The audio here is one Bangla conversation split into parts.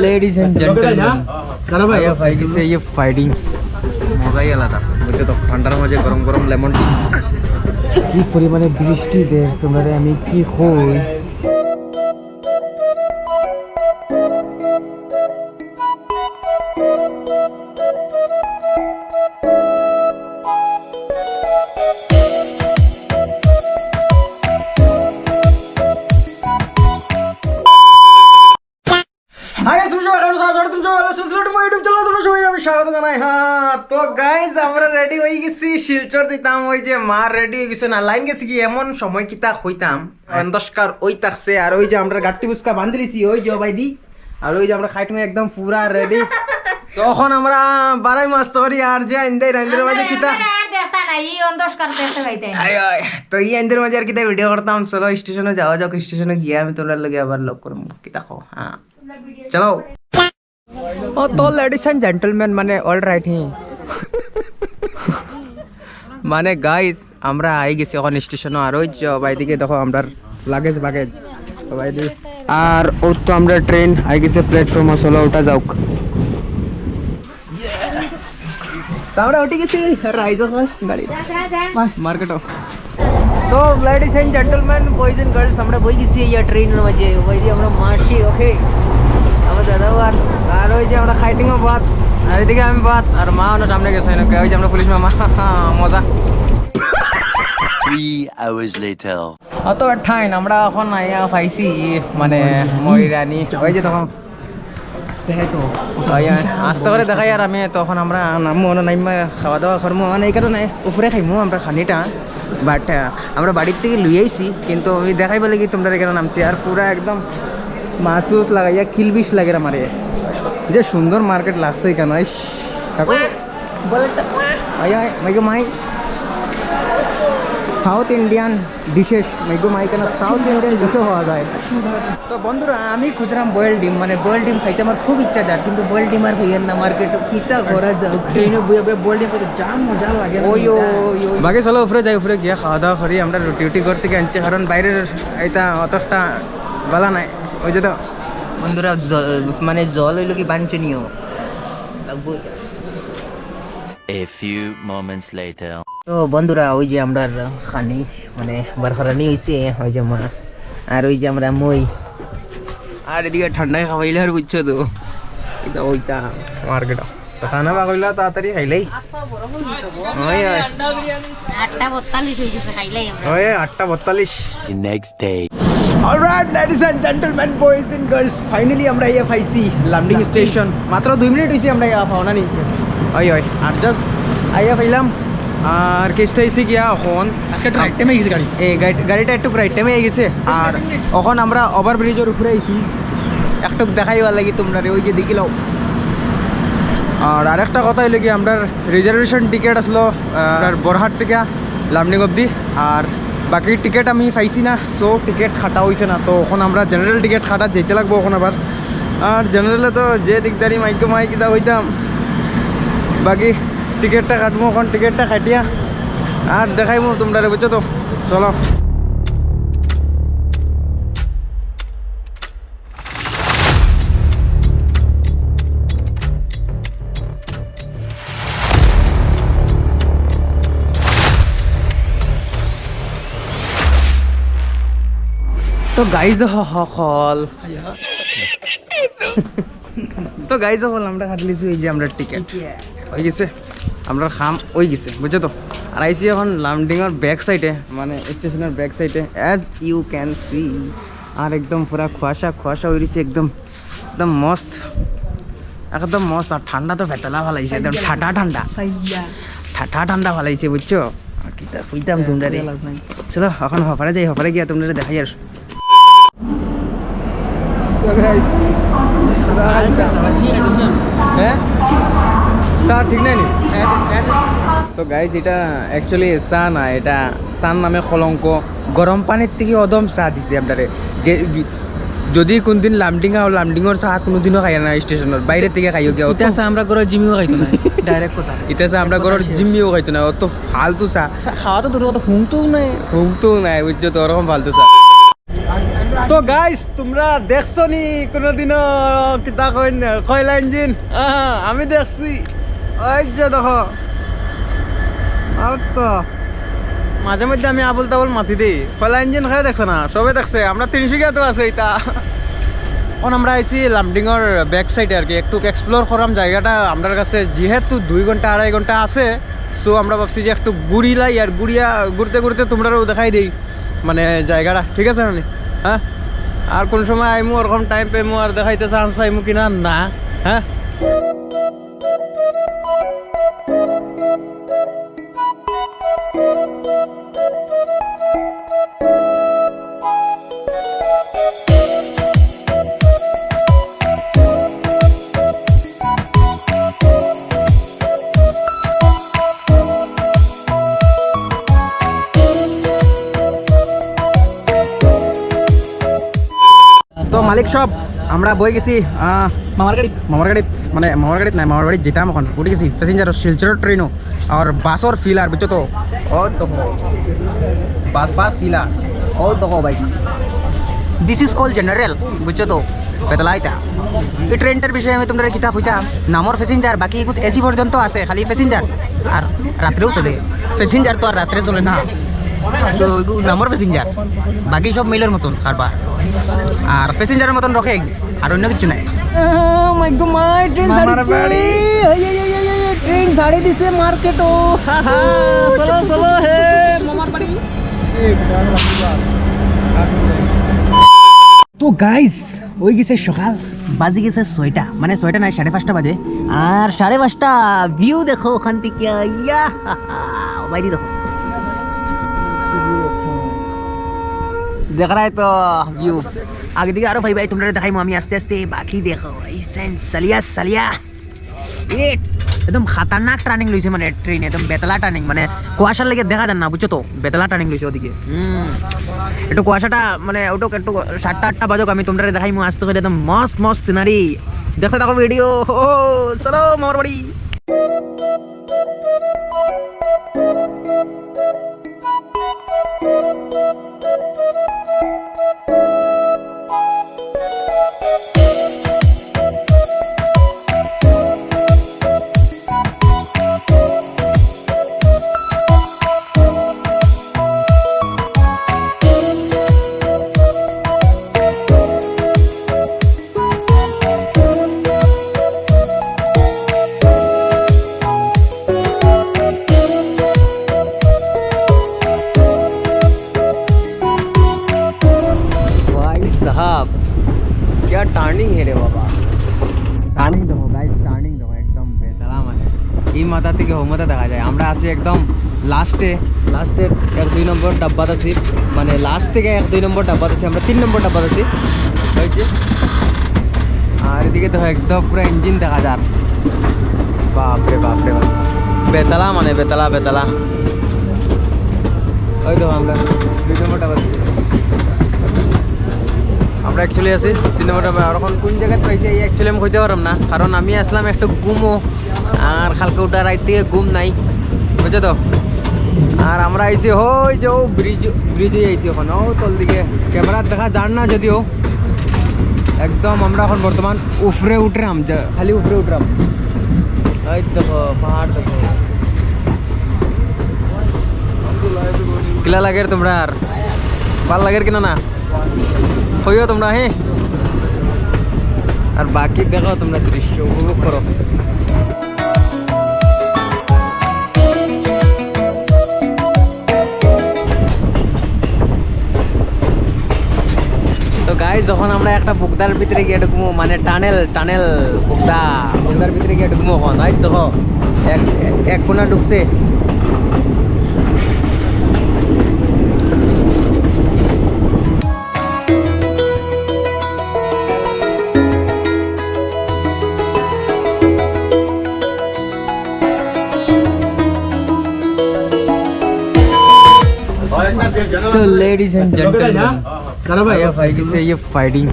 लेडीज एंड जेंटलमैन भैया भाई से ये फाइटिंग मजा ही आलादा বুঝছো তো ঠান্ডার মাঝে গরম গরম লেমন টি কি পরিমাণে বৃষ্টি দেশ তোমরা আমি কি কই আমরা রেডি হয়ে গেছি শিলচর যেতাম ওই যে মা রেডি হয়ে গেছে না লাইন গেছি কি এমন সময় কিতা হইতাম অন্ধকার ওই থাকছে আর ওই যে আমরা গাট্টি বুসকা বাঁধি দিছি ওই যে বাইদি আর ওই যে আমরা খাইটুম একদম পুরা রেডি তখন আমরা বারাই মাস তরি আর যে ইন্দের ইন্দের মাঝে কিতা তো এই ইন্দের মাঝে আর কিতা ভিডিও করতাম চলো স্টেশনে যাওয়া যাক স্টেশনে গিয়ে আমি তোমরা লগে আবার লক করব কিতা খাও হ্যাঁ চলো ও তো লেডিস এন্ড জেন্টলম্যান মানে অল রাইট হি মানে গাইস আমরা আই গেছি এখন স্টেশনে আর ওই বাইদিকে দেখো আমরা লাগেজ বাইদি আর ও তো আমরা ট্রেন আই গেছে প্ল্যাটফর্ম চলো ওটা যাওক আমরা উঠে গেছি রাইজ গাড়ি মার্কেট তো ladies and gentleman boys and girls আমরা বই গেছি এই ট্রেনের মাঝে বাইদি আমরা মাসি ওকে আমার দাদা আর ওই যে আমরা খাইটিংও বাদ আর এদিকে আমি বাদ আর মা ওনার সামনে গেছে ওই যে আমরা পুলিশ মামা মজা 3 hours later অত ঠাইন আমরা এখন আইয়া পাইছি মানে ময়রানি ওই যে তখন দেখাই তো আস্তে করে দেখাই আর আমি তখন আমরা নামবো নাইমা খাওয়া দাওয়া করবো মানে এই কারণে উপরে খাইমো আমরা খানিটা বাট আমরা বাড়ির থেকে লুই আইছি কিন্তু আমি দেখাই বলে কি তোমরা এখানে নামছি আর পুরা একদম মাসুস লাগাইয়া কিলবিশ লাগে আমার যে সুন্দর মার্কেট লাগছে কেন মাইগো মাই সাউথ ইন্ডিয়ান ডিশেস মাইগো মাই কেন সাউথ ইন্ডিয়ান ডিশও হওয়া যায় তো বন্ধুরা আমি খুঁজলাম বয়েল ডিম মানে বয়েল ডিম খাইতে আমার খুব ইচ্ছা যায় কিন্তু বয়েল ডিম আর হইয়ের না মার্কেটে কিতা করা যাও ট্রেনে বয়েল ডিম খেতে যা মজা লাগে ওই বাকি চলো উপরে যাই উপরে গিয়ে খাওয়া দাওয়া করি আমরা রুটি ঘর থেকে আনছি কারণ বাইরের এটা অতটা বলা নাই ওই যে তো বন্ধুরা মানে জল হইলো কি বাঞ্ছনীয় লাগবো a few moments later তো বন্ধুরা ওই যে আমরা খানি মানে বারখারানি হইছে ওই যে মা আর ওই যে আমরা মই আর এদিকে ঠান্ডায় খাওয়াইলে আর বুঝছো তো এটা ওইটা মার্কেট তো খানা বাকইলা তাড়াতাড়ি খাইলাই ওই 8:42 হইছে খাইলাই আমরা ওই 8:42 the next day alright ladies and gentleman boys and girls finally আমরা ইয়া পাইছি লামডিং স্টেশন মাত্র 2 মিনিট হইছে আমরা ইয়া পাওনা নি ওই আর জাস্ট আইয়া পাইলাম আর কেসটা হয়েছে গিয়া এখন আজকে রাইট টাইমে গেছে গাড়ি এই গাড়িটা একটু রাইট টাইমে গেছে আর এখন আমরা ওভার ব্রিজের উপরে আইছি একটু দেখাইবার লাগি তোমরা ওই যে দেখিলাও আর আরেকটা কথা হইলে কি আমরা রিজার্ভেশন টিকিট আসলো বরহাট থেকে লামডিং অবধি আর বাকি টিকিট আমি পাইছি না সো টিকিট খাটা হয়েছে না তো এখন আমরা জেনারেল টিকিট খাটা যেতে লাগবো এখন আবার আর জেনারেলে তো যে দিকদারি মাইকে মাই কিতা হইতাম বাকি টিকিটটা কাটবো এখন টিকিটটা খাটিয়া আর দেখাইবো তোমরা বুঝছো তো চলো তো গাইজ হল তো গাইজ হল আমরা কাটলিছি এই যে আমরা টিকিট হয়ে গেছে আমরা খাম হয়ে গেছে বুঝছো তো আর আইসি এখন লামডিংয়ের ব্যাক সাইডে মানে স্টেশনের ব্যাক সাইডে অ্যাজ ইউ ক্যান সি আর একদম পুরা কুয়াশা হয়ে গেছে একদম মস্ত আর ঠান্ডা তো ভেতলা ভালাইছে একদম ঠান্ডা ভালাইছে বুঝছো আর কিতা কইতাম তোমরা রে চলো এখন হপারে যাই হপারে গিয়া তোমরা দেখাই আর ঠিক নাই তো গাইজ এটা অ্যাকচুয়ালি চা না এটা চান নামে কলঙ্ক গরম পানির থেকে অদম চা দিছে আপনারে যে যদি কোনদিন লামডিংর চা কোনোদিনও খাই না স্টেশনের বাইরে থেকে খাইও গিয়া ইতা চা আমরা ঘরের জিমিও খাইতো না ডাইরেক্ট কথা ইতা চা আমরা ঘরের জিমিও খাইতো না অত ফালতু চা খাওয়া তো দূর কথা হুমতো নাই বুঝছো তো ওরকম ফালতু চা তো গাইস তোমরা দেখছো নি কোনোদিনও কিতা কয়লা ইঞ্জিন? আমি দেখছি, ওই যে দেখো। আর তো মাঝে মধ্যে আমি আবুল তাবুল মাতি দিই, কয়লা ইঞ্জিন খেয়ে দেখছো না? সবে দেখছে। আমরা 300 তো আছে এটা। এখন আমরা আইছি লামডিংয়ের ব্যাক সাইডে আর কি, একটু এক্সপ্লোর করাম জায়গাটা। আমার কাছে যেহেতু 2 ঘন্টা 2.5 ঘন্টা আছে, সো আমরা ভাবছি যে একটু ঘুরিলাই, আর ঘুরতে ঘুরতে তোমরাও দেখাই দিই মানে জায়গাটা, ঠিক আছে না? হ্যাঁ, আর কোন সময় আইমু ওরকম টাইম পাইমু আর দেখাইতে চান্স পাইমু কিনা না। হ্যাঁ, তো মালিক সব আমরা বই গেছি মামার গাড়ি মানে মামার গাড়ি নাই, মামার বাড়ি যেতাম এখন উঠে গেছি প্যাসেঞ্জার শিলচর ট্রেনও আর বাসর ফিলার বুঝছো তো। ও দেখো বাস ফিলার, ও দেখো ভাই, দিস ইজ কল জেনারেল বুঝছো তো, বেতলা এটা। এই ট্রেনটার বিষয়ে আমি তোমরা কিতাব হইতাম, নামর প্যাসেঞ্জার বাকি এসি পর্যন্ত আছে, খালি প্যাসেঞ্জার আর রাত্রেও চলে। প্যাসেঞ্জার তো আর রাত্রে চলে না, তো নামর প্যাসেঞ্জার বাকি সব মেলের মতন কারবার, আর প্যাসেঞ্জারের মতন রখে আর অন্য কিছু নাই। ট্রেন ছাড়ি দিছে মার্কেটও। চলো চলো হে মামার বাড়ি। তো গাইস ওই গেছে সকাল, বাজে গেছে 6টা, মানে 6টা নয় 5:30 বাজে। আর 5:30 ভিউ দেখো ওখান থেকে, ইয়া বাইরে দেখো, দেখা তো ভিউ। আগে দিকে আরো ভাই ভাই তোমরা দেখাইমু আমি আস্তে আস্তে, বাকি দেখো সালিয়া একদম খাতারনাক টার্নিং লইছে, মানে ট্রেন একদম বেতলা টার্নিং, মানে কুয়াশার লেগে দেখা যান না বুঝছো তো, বেতলা টার্নিং লইছে ওদিকে। একটু কুয়াশাটা মানে ওটা একটু 7টা-8টা বাজক আমি তোমরা দেখাইমু আস্তে করে, একদম মস্ত মস্ত সিনারি দেখতে থাকো ভিডিও। ও চলো মামার বাড়ি। साहब क्या टार्निंग है रे बाबा, টার্নিং দেখো গাইস, টার্নিং দেখো একদম বেতলা, মানে এই মাথা থেকে ও মাথা দেখা যায়। আমরা আছি একদম লাস্টের 1-2 নম্বর ডাব্বাত আছি, মানে লাস্ট থেকে 1-2 নম্বর ডাব্বাত আছি, আমরা 3 নম্বর ডাব্বাত আছি হয়েছে। আর এদিকে দেখো একদম পুরো ইঞ্জিন দেখা যার, বাপরে বাপরে বাপ, বেতলা মানে বেতলা বেতলা। ওই দেখো আমরা 2 নম্বর ডাব্বাত আছি, আমরা অ্যাকচুয়ালি আছি 3 নম্বর ডাব্বা। আর এখন কোন জায়গায় পাইছি এই অ্যাকচুয়ালি আমি কইতে পারলাম না, কারণ আমি আসলাম একটু ঘুমো, আর কালকে ওটা রাত থেকে ঘুম নাই বুঝছো তো। আর আমরা আইছি ওই যে ব্রিজে আইছি এখন, ও তল দিকে ক্যামেরা দেখা যান না যদিও। একদম আমরা এখন বর্তমান উপরে উঠরাম, খালি উপরে উঠরাম। এই দেখো পাহাড় দেখো, কিলা লাগে তোমরা, আর ভাল লাগে কিনা না হইও তোমরা। হ্যাঁ, আর বাকি দেখো তোমরা দৃশ্য উপভোগ করো। তো গাইস যখন আমরা একটা বুকদার ভিতরে গিয়ে ঢুকবো, মানে টানেল বুকদার ভিতরে গিয়ে ঢুকবো, এখন এই দেখো এক কোনা ঢুকছে। So ladies and gentlemen, करो भाई भाई की से ये फाइटिंग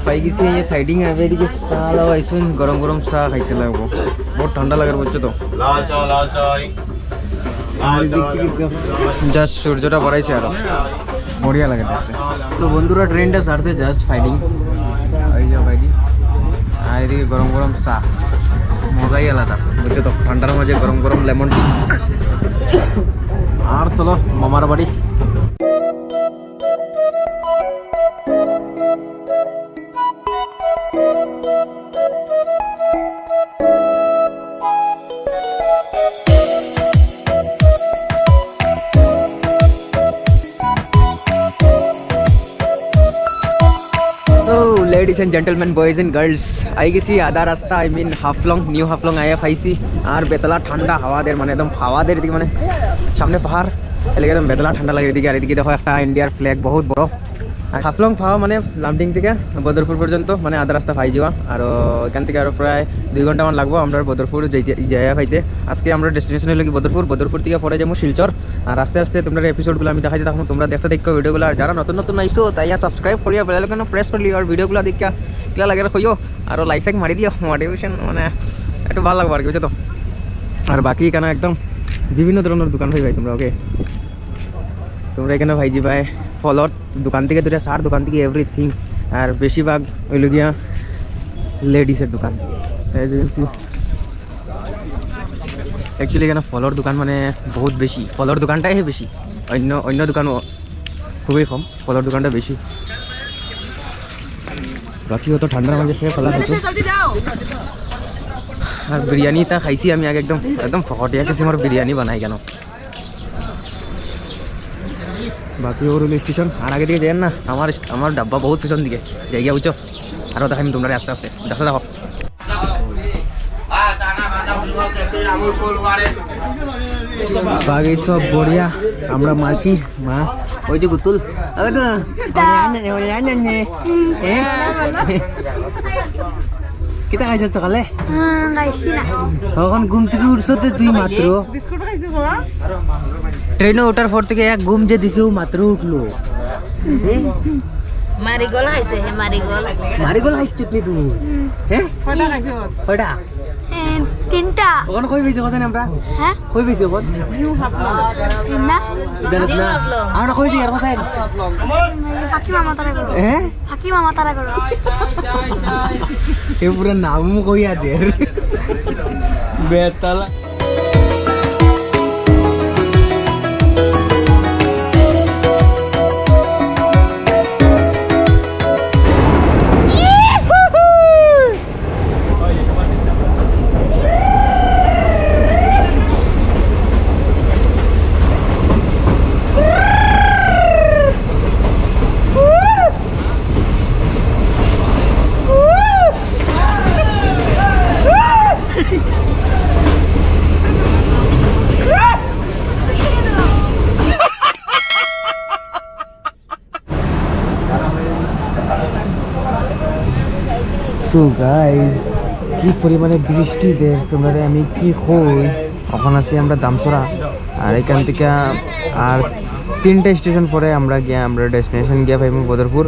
भाई की से ये फाइटिंग है वेरी के साला ऐसे गरम गरम सा खाइते लगबो, बहुत ठंडा लगर बच्चे तो। জাস্ট সূর্যটা পড়াইছে আরো বড়িয়া লাগে দেখতে। তো বন্ধুরা ট্রেনটা ছাড়ছে জাস্ট ফাইটিং এই যে ফাইটিং, আর এদিকে গরম গরম চা, মজাই আলাদা বুঝছো তো, ঠান্ডার মাঝে গরম গরম লেমন টি। আর চলো মামার বাড়ি। Ladies and gentleman boys and girls I गेছি আধা রাস্তা, I mean Haflong, new Haflong আইয়া পাইছি। আর বেতলা ঠান্ডা হাওয়াদের মানে একদম হাওয়াদের এদিকে মানে সামনে পাহাড়, এদিকে একদম বেতলা ঠান্ডা লাগে এদিকে। আর এদিকে দেখো একটা ইন্ডিয়ার ফ্ল্যাগ বহুত বড়। আর হাফলং পাওয়া মানে লামডিং থেকে বদরপুর পর্যন্ত মানে আধা রাস্তা পাই যাওয়া, আর এখান থেকে আরও প্রায় 2 ঘন্টামান লাগবো আমরা বদরপুর যাইয়া পাইতে। আজকে আমরা ডেস্টিনেশন হলো কি বদরপুর, বদরপুর থেকে পরে যাবো শিলচর। আর আস্তে আস্তে তোমরা এপিসোডগুলো আমি দেখাই থাকবো, তোমরা দেখতে দেখো ভিডিওগুলো। আর যারা নতুন নতুন আইসো তাই সাবস্ক্রাইব করিয়া বেল আইকন প্রেস করলি, আর ভিডিওগুলো দেখা কিলা লাগে কইও, আর লাইক সাইক মারি দিও, মোটিভেশন মানে একটু ভালো লাগবে আর কি, বুঝছো তো। আর বাকি এখানে একদম বিভিন্ন ধরনের দোকান পাই ভাই তোমরা, ওকে তোমরা এখানে ভাইজি ভাই ফলর দোকান থেকে ধরে সার দোকান থেকে এভরিথিং। আর বেশিরভাগ ওইল গিয়া লেডিসের দোকান। অ্যাকচুয়ালি এখানে ফলর দোকান মানে বহুত বেশি, ফলর দোকানটাই বেশি, অন্য অন্য দোকানও খুবই কম, ফলর দোকানটা বেশি। বাকি অত ঠান্ডার মাঝে খেয়ে ফেলা হতো। আর বিরিয়ানিটা খাইছি আমি আগে, একদম একদম ফকটিয়া কিসিমের বিরিয়ানি বানাই কেন। বাকি ওর স্টেশন আর আগে দিকে যাই না, আমার ডাব্বা বহুত পিছন দিকে জায়গা বুঝছো। আরও দেখাই তোমরা আস্তে আস্তে দেখো দেখো। বাকি সব বড়িয়া, আমরা মাসি মা ওই যে গুতুল কিতা খাইছ সকালে? তখন ঘুম থেকে উঠছ তুই মাত্র, ট্রেনে ওঠার পর থেকে এক ঘুম যে দিছে ও মাত্র উঠলো। মারিগোল খাইছে হে, মারিগোল মারিগোল খাইছ নি তুই? হ্যাঁ কয়টা? 3টা। ওখানে কই বেশি কথা আমরা? হ্যাঁ কই বেশি ওখান? না জানিস না আমরা কই যাই আর কথা? ফাকি মামা তারা করো। হ্যাঁ ফাকি মামা তারা করো। এ পুরো নাম কইয়া দে বেতালা। সো গাইজ কি পরিমাণে বৃষ্টি দেশ তোমরা আমি কি কই। এখন আছি আমরা দামসরা, আর এখান থেকে আর 3টা স্টেশন পরে আমরা ডেস্টিনেশন গিয়া পাইব বদরপুর।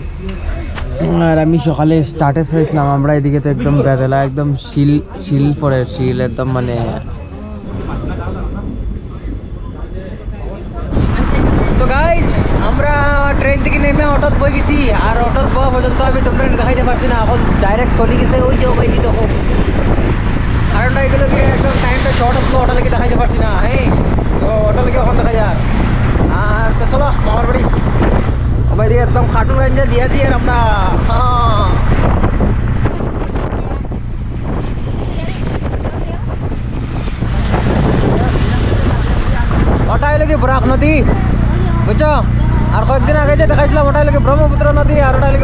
আর আমি সকালে স্টার্টে চাইছিলাম আমরা এদিকে তো একদম বেদলা, একদম শিল পরে শিল একদম মানে। তো গাইজ আমরা ট্রেন থেকে নেমে অটোত বই গেছি, আর অটোত বয়া পর্যন্ত আমি তোমরা দেখাইতে পারছি না, এখন ডাইরেক্ট চলে গেছে ওই যে ওই দেখো। কারণটা এগুলো একদম টাইমটা শর্ট আসলো, অটো লেগে দেখাইতে পারছি না। হ্যাঁ তো অটো লেগে ওখান দেখা যায়। আর তো চলো আমার বাড়ি সবাই দিকে একদম খাটুন গঞ্জে দিয়েছি। আর আমরা ওটা হইলে কি বরাক নদী বুঝছো। আর কয়েকদিন আগে যে দেখাইছিলাম ওটা হইলে কি ব্রহ্মপুত্র নদী, আর ওটা হইলে